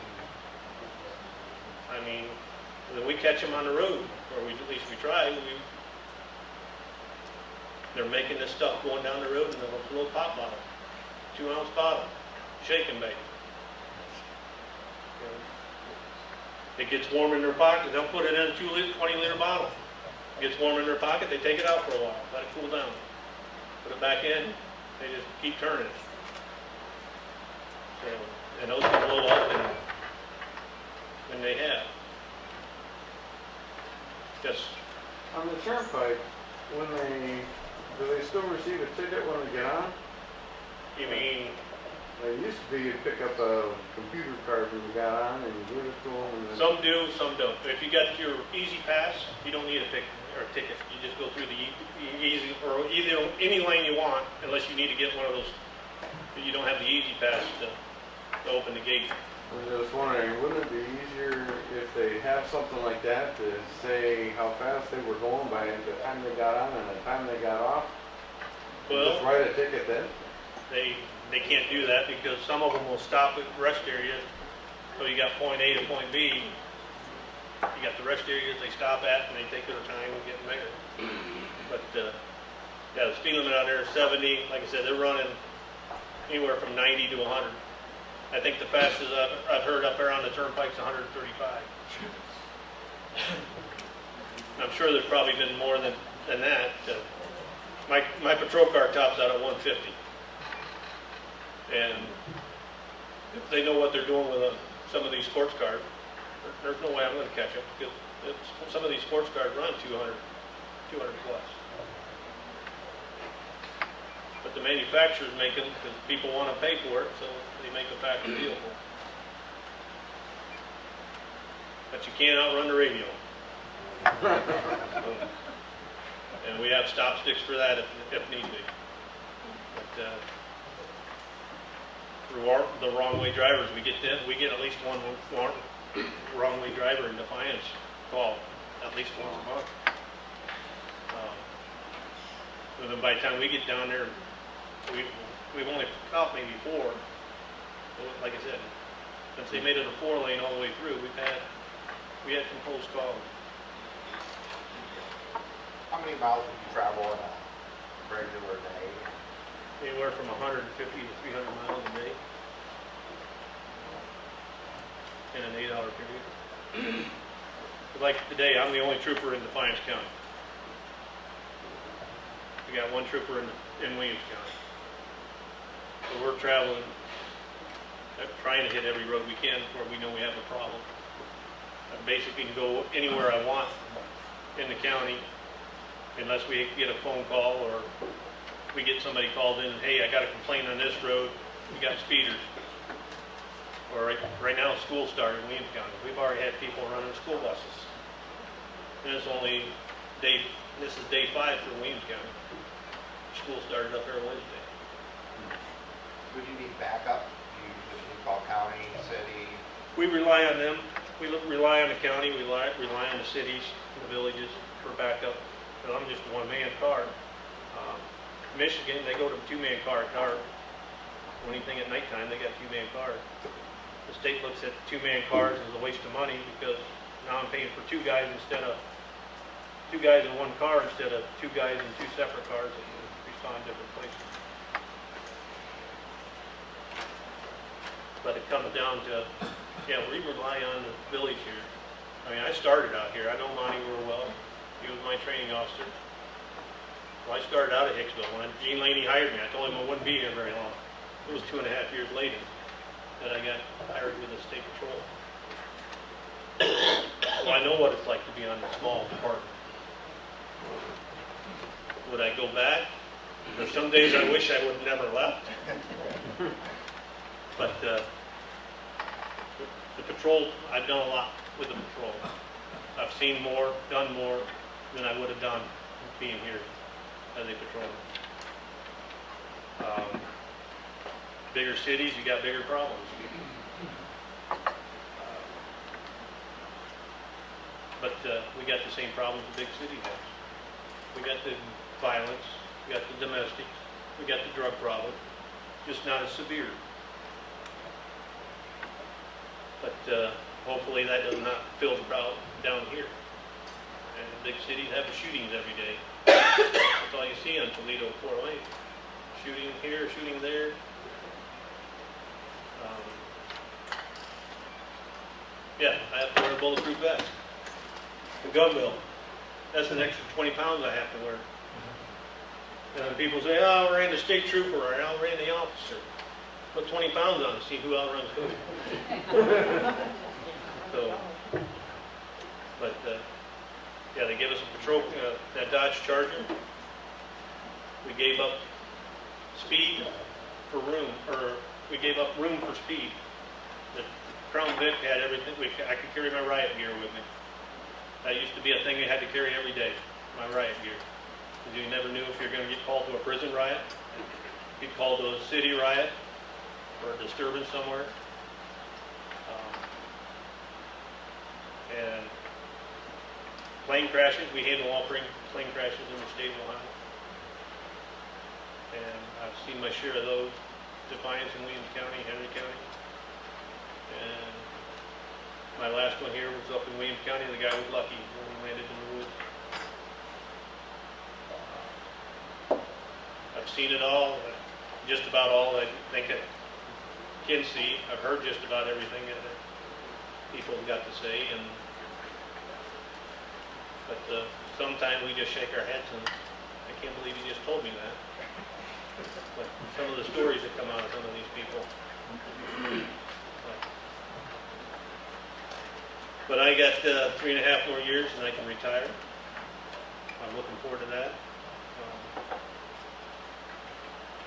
I mean, when we catch them on the road, or at least we try, they're making this stuff going down the road in a little pop bottle, 2-ounce bottle, shake and bake. It gets warm in their pocket, they'll put it in a 20-liter bottle. It gets warm in their pocket, they take it out for a while, let it cool down. Put it back in, they just keep turning it. So, and those can blow up and they have. Just On the turnpike, do they still receive a ticket when they get on? You mean, It used to be you'd pick up a computer card when you got on and you give it to them. And then some do, some don't. If you got your Easy Pass, you don't need a ticket. You just go through the easy, or either any lane you want, unless you need to get one of those. You don't have the Easy Pass to open the gate. I was just wondering, wouldn't it be easier if they have something like that to say how fast they were going by the time they got on and the time they got off? Well, just write a ticket then? They can't do that because some of them will stop at rest areas. So you got point A to point B. You got the rest areas they stop at and they take their time and get bigger. But yeah, the speed limit out there is 70. Like I said, they're running anywhere from 90 to 100. I think the fastest I've heard up there on the turnpike is 135. I'm sure there's probably been more than that. My patrol car tops out at 150. And if they know what they're doing with some of these sports cars, there's no way I'm going to catch up because some of these sports cars run 200 plus. But the manufacturers make them because people want to pay for it, so they make a factory deal for it. But you can't outrun the radio. And we have stop sticks for that if need be. But the wrong way drivers, we get at least one wrong way driver in defiance call at least once a month. And then by the time we get down there, we've only caught maybe 4. Like I said, since they made it a 4-lane all the way through, we had some close calls. How many miles would you travel in a regular day? Anywhere from 150 to 300 miles a day in an 8-hour period. Like today, I'm the only trooper in Defiance County. We got one trooper in Williams County. So we're traveling, trying to hit every road we can where we know we have a problem. I basically can go anywhere I want in the county unless we get a phone call or we get somebody called in and, hey, I got a complaint on this road, we got speeders. Or right now, school started in Williams County. We've already had people running school buses. And it's only this is day 5 for Williams County. School started up there Wednesday. Would you need backup? Do you just need to call county, city? We rely on them. We rely on the county, we rely on the cities, the villages for backup. But I'm just a one-man car. Michigan, they go to 2-man car at dark. Anything at nighttime, they got 2-man cars. The state looks at 2-man cars as a waste of money because now I'm paying for 2 guys in one car instead of 2 guys in 2 separate cars that can respond different places. But it comes down to, we rely on the village here. I mean, I started out here. I know Monty real well. He was my training officer. Well, I started out at Hicksville. When Gene Laney hired me, I told him I wouldn't be here very long. It was 2.5 years later that I got hired with the state patrol. So I know what it's like to be on a small department. Would I go back? There's some days I wish I would have never left. But the patrol, I've done a lot with the patrol. I've seen more, done more than I would have done being here as a patrolman. Bigger cities, you got bigger problems. we got the same problems the big city has. We got the violence, we got the domestics, we got the drug problem, just not as severe. But hopefully that does not fill the crowd down here. And the big cities have shootings every day. That's all you see on Toledo 4 lane. Shooting here, shooting there. Yeah, I have to wear a bulletproof vest. The gun bill, that's an extra 20 pounds I have to wear. And then people say, oh, I ran the state trooper, or I outran the officer. Put 20 pounds on to see who outruns who. So, but yeah, they gave us a patrol, that Dodge Charger. We gave up speed for room, or we gave up room for speed. The Crown Vic had everything. I could carry my riot gear with me. That used to be a thing you had to carry every day, my riot gear. Because you never knew if you're going to get called to a prison riot, get called to a city riot, or a disturbance somewhere. And plane crashes, we handle all plane crashes in the state of Ohio. And I've seen my share of those. Defiance in Williams County, Henry County. And my last one here was up in Williams County. The guy was lucky when he landed in the woods. I've seen it all, just about all I think I can see. I've heard just about everything that people have got to say. But sometimes we just shake our heads and I can't believe you just told me that. But some of the stories that come out of some of these people. But I got 3.5 more years and I can retire. I'm looking forward to that.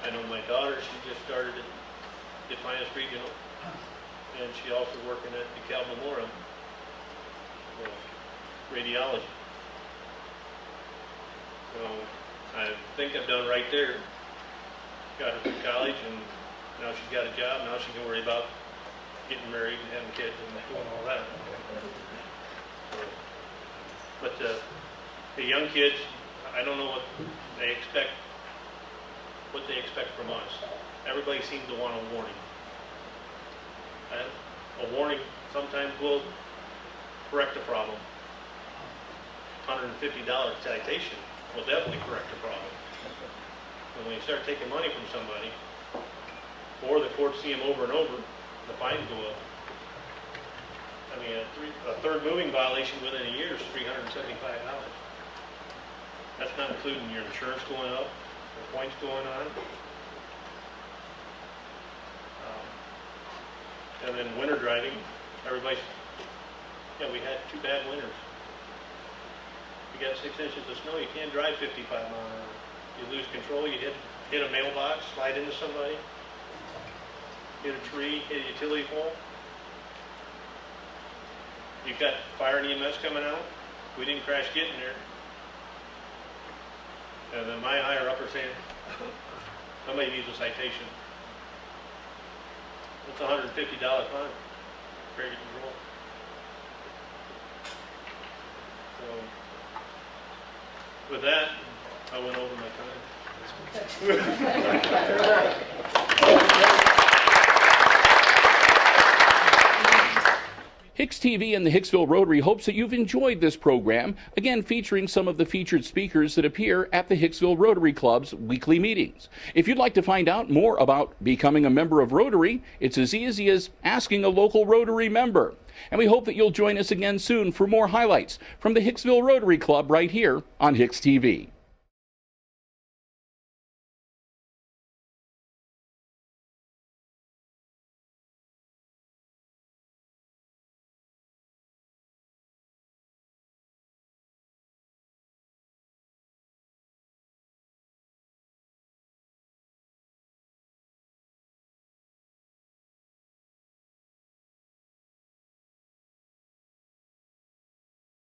I know my daughter, she just started at Defiance Regional, and she's also working at DeKalb Memorial, radiology. So I think I've done right there. Got her through college, and now she's got a job. Now she can worry about getting married and having kids and doing all that. But the young kids, I don't know what they expect from us. Everybody seems to want a warning. A warning sometimes will correct the problem. $150 citation will definitely correct the problem. And when you start taking money from somebody, or the courts see them over and over, the fines go up. I mean, a third moving violation within a year is $375. That's not including your insurance going up, the points going on. And then winter driving, everybody's, yeah, we had 2 bad winters. You got 6 inches of snow, you can't drive 55 miles an hour. You lose control, you hit a mailbox, slide into somebody, hit a tree, hit a utility pole. You've got fire and EMS coming out. We didn't crash getting there. And then my higher up are saying, somebody needs a citation. It's a $150 fine, crazy control. So, with that, I went over my time. HIX-TV and the Hicksville Rotary hopes that you've enjoyed this program, again featuring some of the featured speakers that appear at the Hicksville Rotary Club's weekly meetings. If you'd like to find out more about becoming a member of Rotary, it's as easy as asking a local Rotary member. And we hope that you'll join us again soon for more highlights from the Hicksville Rotary Club right here on HIX-TV.